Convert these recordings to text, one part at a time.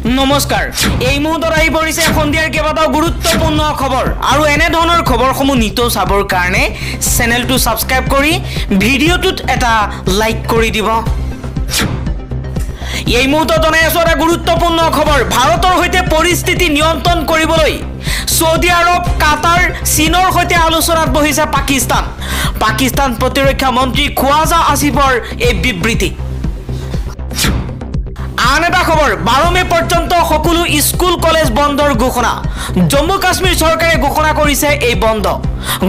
নমস্কাৰ এই মুহূৰ্তত আহি পৰিছে সন্ধিয়াৰ কেইবাটাও গুৰুত্বপূৰ্ণ খবৰ আৰু এনে ধৰণৰ খবৰসমূহ নিতৌ চাবৰ কাৰণে চেনেলটো সাবস্ক্ৰাইব কৰি ভিডিঅ'টোত এটা লাইক কৰি দিব এই মুহূৰ্তত জনাই আছো এটা গুৰুত্বপূৰ্ণ খবৰ ভাৰতৰ সৈতে পৰিস্থিতি নিয়ন্ত্ৰণ কৰিবলৈ সৌদি আৰব কাটাৰ চীনৰ সৈতে আলোচনাত বহিছে পাকিস্তান প্ৰতিৰক্ষা মন্ত্ৰী খোৱাজা আসিফৰ এই বিবৃতি আন এটা খবৰ 12 মে পৰ্যন্ত সকলো স্কুল কলেজ বন্ধৰ ঘোষণা জম্মু কাশ্মীৰ চৰকাৰে ঘোষণা কৰিছে এই বন্ধ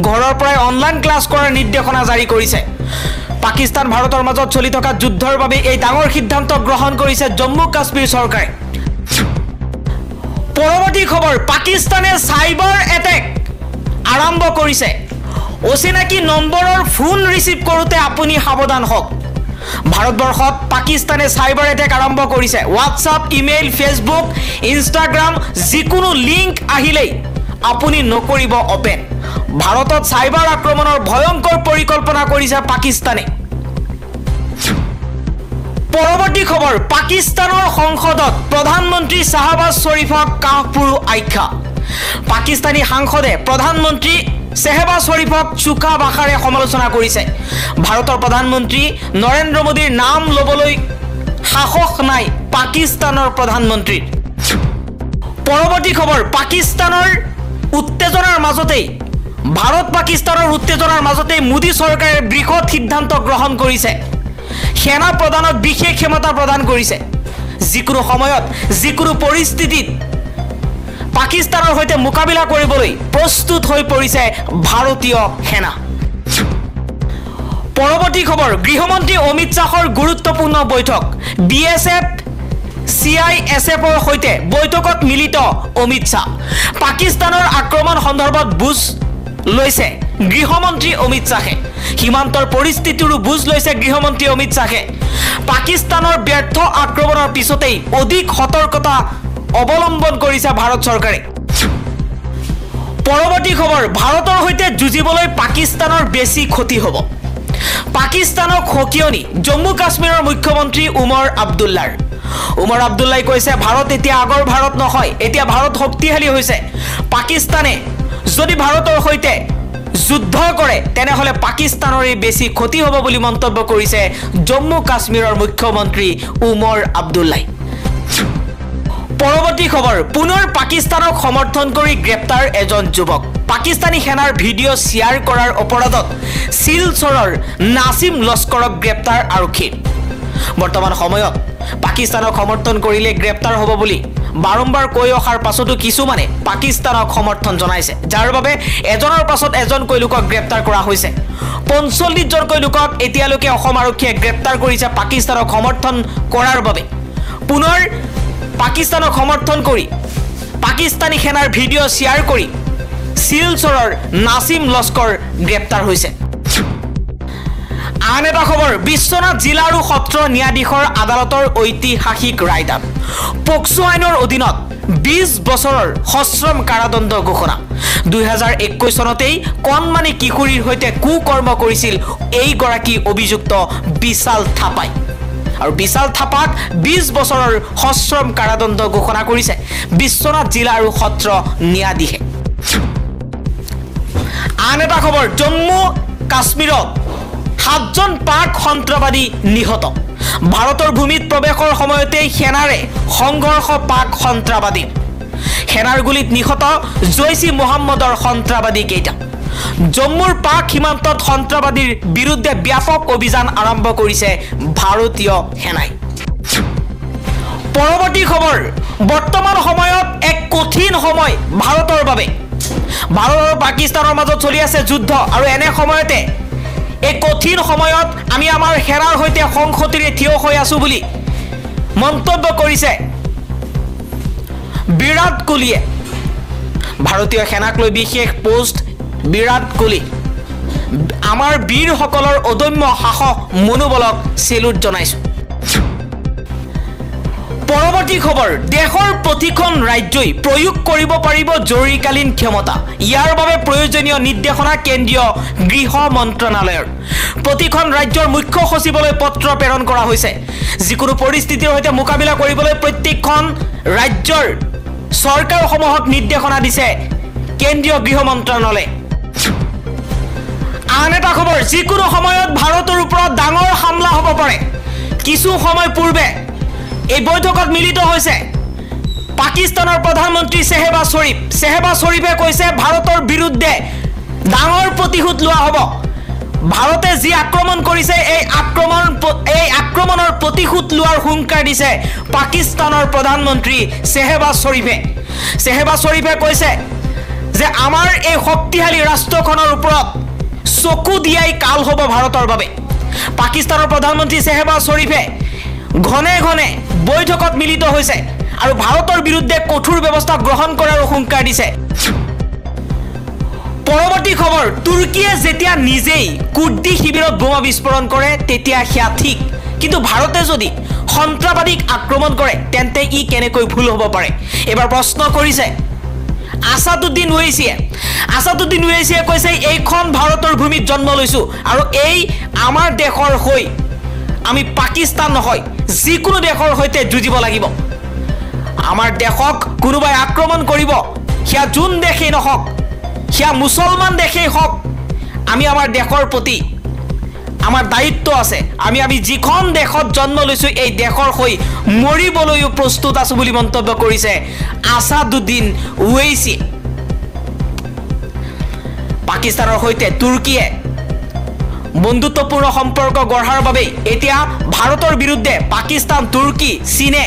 ঘৰৰ পৰাই অনলাইন ক্লাছ কৰাৰ নিৰ্দেশনা জাৰি কৰিছে পাকিস্তান ভাৰতৰ মাজত চলি থকা যুদ্ধৰ বাবে এই ডাঙৰ সিদ্ধান্ত গ্ৰহণ কৰিছে জম্মু কাশ্মীৰ চৰকাৰে পৰৱৰ্তী খবৰ পাকিস্তানে সাইবাৰ এটেক আৰম্ভ কৰিছে অচিনাকি নম্বৰৰ ফোন ৰিচিভ কৰোতে আপুনি সাৱধান হওক ভাৰতবৰ্ষত পাকিস্তানে সাইবাৰ এটেক আৰম্ভ কৰিছে হোৱাটছআপ ইমেইল ফেসবুক ইনষ্টাগ্ৰাম যিকোনো লিংক আহিলেই আপুনি নকৰিব ওপেন ভাৰতত সাইবাৰ আক্ৰমণৰ ভয়ংকৰ পৰিকল্পনা কৰিছে পাকিস্তানে পৰৱৰ্তী খবৰ পাকিস্তানৰ সংসদত প্ৰধানমন্ত্ৰী শাহবাজ শৰীফক কাহপুৰু আখ্যা পাকিস্তানী সাংসদে প্ৰধানমন্ত্ৰী শাহবাজ শৰীফক চুকা ভাষাৰে সমালোচনা কৰিছে ভাৰতৰ প্ৰধানমন্ত্ৰী নৰেন্দ্ৰ মোদীৰ নাম লবলৈ সাহস নাই পাকিস্তানৰ প্ৰধানমন্ত্ৰীৰ পৰৱৰ্তী খবৰ পাকিস্তানৰ উত্তেজনাৰ মাজতেই ভাৰত পাকিস্তানৰ উত্তেজনাৰ মাজতেই মোদী চৰকাৰে বৃহৎ সিদ্ধান্ত গ্ৰহণ কৰিছে সেনা প্ৰধানক বিশেষ ক্ষমতা প্ৰদান কৰিছে যিকোনো সময়ত যিকোনো পৰিস্থিতিত পাকিস্তানৰ সৈতে মোকাবিলা কৰিবলৈ প্ৰস্তুত হৈ পৰিছে ভাৰতীয় সেনা পৰৱৰ্তী খবৰ গৃহমন্ত্ৰী অমিত শ্বাহৰ গুৰুত্বপূৰ্ণ বৈঠক বিএছএফ চিআইএছএফৰ সৈতে বৈঠকত মিলিত অমিত শ্বাহ পাকিস্তানৰ আক্ৰমণ সন্দৰ্ভত বুজ লৈছে গৃহমন্ত্ৰী অমিত শ্বাহে সীমান্তৰ পৰিস্থিতিৰো বুজ লৈছে গৃহমন্ত্ৰী অমিত শ্বাহে পাকিস্তানৰ ব্যৰ্থ আক্ৰমণৰ পিছতেই অধিক সতৰ্কতা অৱলম্বন কৰিছে ভাৰত চৰকাৰে পৰৱৰ্তী খবৰ ভাৰতৰ সৈতে যুঁজিবলৈ পাকিস্তানৰ বেছি ক্ষতি হ'ব পাকিস্তানক হকিয়নি জম্মু কাশ্মীৰৰ মুখ্যমন্ত্ৰী উমৰ আব্দুল্লাই কৈছে ভাৰত এতিয়া আগৰ ভাৰত নহয় এতিয়া ভাৰত শক্তিশালী হৈছে পাকিস্তানে যদি ভাৰতৰ সৈতে যুদ্ধ কৰে তেনেহলে পাকিস্তানৰে বেছি ক্ষতি হ'ব বুলি মন্তব্য কৰিছে জম্মু কাশ্মীৰৰ মুখ্যমন্ত্ৰী উমৰ আব্দুল্লাই পৰৱৰ্তী খবৰ পুনৰ পাকিস্তানক সমৰ্থন কৰি গ্ৰেপ্তাৰ এজন যুৱক পাকিস্তানী সেনাৰ ভিডিঅ' শ্বেয়াৰ কৰাৰ অপৰাধত শিলচৰৰ নাছিম লস্কৰক গ্ৰেপ্তাৰ আৰক্ষী বৰ্তমান সময়ত পাকিস্তানক সমৰ্থন কৰিলে গ্ৰেপ্তাৰ হ'ব বুলি বাৰম্বাৰ কৈ অহাৰ পাছতো কিছুমানে পাকিস্তানক সমৰ্থন জনাইছে যাৰ বাবে এজনৰ পাছত এজনকৈ লোকক গ্ৰেপ্তাৰ কৰা হৈছে 45 জনকৈ লোকক এতিয়ালৈকে অসম আৰক্ষীয়ে গ্ৰেপ্তাৰ কৰিছে পাকিস্তানক সমৰ্থন কৰাৰ বাবে পুনৰ পাকিস্তানক সমৰ্থন কৰি পাকিস্তানী সেনাৰ ভিডিঅ' শ্বেয়াৰ কৰি শিলচৰৰ নাছিম লস্কৰ গ্ৰেপ্তাৰ হৈছে আন এটা খবৰ বিশ্বনাথ জিলা আৰু সত্ৰ ন্যায়াধীশৰ আদালতৰ ঐতিহাসিক ৰায়দান পক্সো আইনৰ অধীনত 20 বছৰৰ সশ্ৰম কাৰাদণ্ড ঘোষণা 2021 চনতেই কণমানি কিশোৰীৰ সৈতে কুকৰ্ম কৰিছিল এইগৰাকী অভিযুক্ত বিশাল থাপাই আৰু বিশাল থাপাক 20 বছৰৰ সশ্ৰম কাৰাদণ্ড ঘোষণা কৰিছে বিশ্বনাথ জিলা আৰু সত্ৰ ন্যায়াধীশে আন এটা খবৰ জম্মু কাশ্মীৰত 7 জন পাক সন্ত্ৰাসবাদী নিহত ভাৰতৰ ভূমিত প্ৰৱেশৰ সময়তে সেনাৰে সংঘৰ্ষ পাক সন্ত্ৰাসবাদী সেনাৰ গুলিত নিহত জৈশি মোহাম্মদৰ সন্ত্ৰাসবাদী কেইটা জম্মুৰ পাক সীমান্তত সন্ত্ৰাসবাদীৰ বিৰুদ্ধে ব্যাপক অভিযান আৰম্ভ কৰিছে ভাৰতীয় সেনাই পৰৱৰ্তী খবৰ বৰ্তমান সময়ত এক কঠিন সময় ভাৰতৰ বাবে ভাৰত আৰু পাকিস্তানৰ মাজত চলি আছে যুদ্ধ আৰু এনে সময়তে এই কঠিন সময়ত আমি আমাৰ সেনাৰ সৈতে সংহতিৰে থিয় হৈ আছো বুলি মন্তব্য কৰিছে বিৰাট কোহলীয়ে ভাৰতীয় সেনাক লৈ বিশেষ পোষ্ট বিৰাট কোহলী আমাৰ বীৰসকলৰ অদম্য সাহস মনোবলক চেলুট জনাইছো পৰৱৰ্তী খবৰ, দেশৰ প্ৰতিখন ৰাজ্যই প্ৰয়োগ কৰিব পাৰিব জৰুৰীকালীন ক্ষমতা। ইয়াৰ বাবে প্ৰয়োজনীয় নিৰ্দেশনা কেন্দ্ৰীয় গৃহ মন্ত্ৰণালয়ৰ। প্ৰতিখন ৰাজ্যৰ মুখ্য সচিবলৈ পত্ৰ প্ৰেৰণ কৰা হৈছে। যিকোনো পৰিস্থিতিৰ সৈতে মোকাবিলা কৰিবলৈ প্ৰত্যেকখন ৰাজ্যৰ চৰকাৰসমূহক নিৰ্দেশনা দিছে কেন্দ্ৰীয় গৃহ মন্ত্ৰণালয়ে। আন এটা খবৰ, যিকোনো সময়ত ভাৰতৰ ওপৰত ডাঙৰ হামলা হ'ব পাৰে। কিছু সময় পূৰ্বে এই বৈঠকত মিলিত হৈছে পাকিস্তানৰ প্ৰধানমন্ত্ৰী শ্বেহবাজ শ্বৰীফে কৈছে ভাৰতৰ বিৰুদ্ধে ডাঙৰ প্ৰতিশোধ লোৱা হ'ব। ভাৰতে যি আক্ৰমণ কৰিছে এই আক্ৰমণৰ প্ৰতিশোধ লোৱাৰ হুংকাৰ দিছে পাকিস্তানৰ প্ৰধানমন্ত্ৰী শ্বেহবাজ শ্বৰীফে কৈছে যে আমাৰ এই শক্তিশালী ৰাষ্ট্ৰখনৰ ওপৰত চকু দিয়াই কাল হ'ব ভাৰতৰ বাবে। পাকিস্তানৰ প্ৰধানমন্ত্ৰী শ্বেহবাজ শ্বৰীফে ঘনে ঘনে বৈঠকত মিলিত হৈছে আৰু ভাৰতৰ বিৰুদ্ধে কঠোৰ ব্যৱস্থা গ্ৰহণ কৰাৰ হুংকাৰ দিছে। পৰৱৰ্তী খবৰ, তুৰ্কীয়ে যেতিয়া নিজেই কুৰ্দি শিবিৰত বোমা বিস্ফোৰণ কৰে তেতিয়া সেয়া ঠিক, কিন্তু ভাৰতে যদি সন্ত্ৰাসবাদীক আক্ৰমণ কৰে তেন্তে ই কেনেকৈ ভুল হ'ব পাৰে? এবাৰ প্ৰশ্ন কৰিছে আছাদুদ্দিন ওৱেইছিয়ে কৈছে এইখন ভাৰতৰ ভূমিত জন্ম লৈছোঁ আৰু এই আমাৰ দেশৰ হৈ আমি পাকিস্তান নহয় যিকোনো দেশৰ সৈতে যুঁজিব লাগিব। আমাৰ দেশক কোনোবাই আক্ৰমণ কৰিব, সেয়া যোন দেশেই নহওক, সেয়া মুছলমান দেশেই হওক, আমি আমাৰ দেশৰ প্ৰতি আমাৰ দায়িত্ব আছে। আমি যিখন দেশত জন্ম লৈছোঁ এই দেশৰ হৈ মৰিবলৈও প্ৰস্তুত আছোঁ বুলি মন্তব্য কৰিছে আছাদুদ্দিন ওৱেইছিয়ে। পাকিস্তানৰ সৈতে তুৰ্কীয়ে বন্ধুত্বপূৰ্ণ সম্পৰ্ক গঢ়াৰ বাবে এতিয়া ভাৰতৰ বিৰুদ্ধে পাকিস্তান, তুৰ্কী, চীনে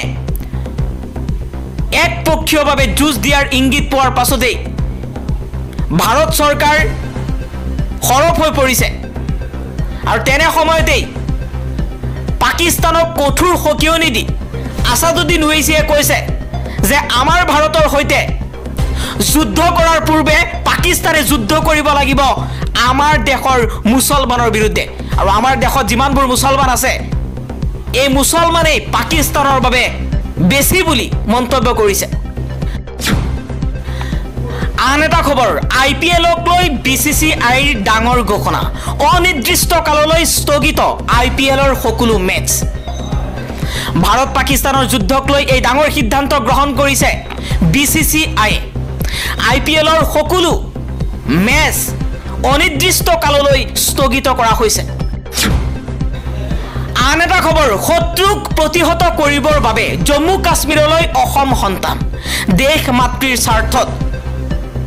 একপক্ষীয়ভাৱে যুঁজ দিয়াৰ ইংগিত পোৱাৰ পাছতেই ভাৰত চৰকাৰ সৰব হৈ পৰিছে আৰু তেনে সময়তেই পাকিস্তানক কঠোৰ সকিয়নি দি আছাদুদ্দিন ওৱেইছিয়ে কৈছে যে আমাৰ ভাৰতৰ সৈতে যুদ্ধ কৰাৰ পূৰ্বে পাকিস্তানে যুদ্ধ কৰিব লাগিব আমাৰ দেশৰ মুছলমানৰ বিৰুদ্ধে, আৰু আমাৰ দেশত যিমানবোৰ মুছলমান আছে এই মুছলমানেই পাকিস্তানৰ বাবে বেছি বুলি মন্তব্য কৰিছে। আন এটা খবৰ, IPLক লৈ BCCIৰ ডাঙৰ ঘোষণা। অনিৰ্দিষ্ট কাললৈ স্থগিত IPLৰ সকলো মেচ। ভাৰত পাকিস্তানৰ যুদ্ধক লৈ এই ডাঙৰ সিদ্ধান্ত গ্ৰহণ কৰিছে BCCIয়ে। IPLৰ সকলো মেচ অনিৰ্দিষ্ট কাললৈ স্থগিত কৰা হৈছে। আন এটা খবৰ, শত্ৰুক প্ৰতিহত কৰিবৰ বাবে জম্মু কাশ্মীৰলৈ অসম সন্তান। দেশ মাতৃৰ স্বাৰ্থত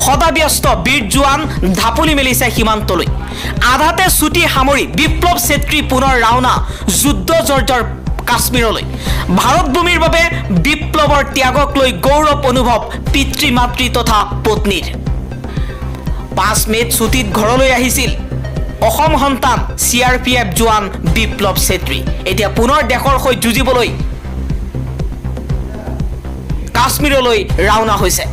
সদাব্যস্ত বীৰ জোৱান ঢাপলি মেলিছে সীমান্তলৈ। আধাতে ছুটি সামৰি বিপ্লৱ চেত্ৰী পুনৰ ৰাওনা যুদ্ধ জৰ্জৰ কাশ্মীৰলৈ। ভাৰত ভূমিৰ বাবে বিপ্লৱৰ ত্যাগক লৈ গৌৰৱ অনুভৱ পিতৃ মাতৃ তথা পত্নীৰ। 5 মে'ত ছুটিত ঘৰলৈ আহিছিল অসম সন্তান CRPF জোৱান বিপ্লৱ চেত্ৰী। এতিয়া পুনৰ দেশৰ হৈ যুঁজিবলৈ কাশ্মীৰলৈ ৰাওনা হৈছে।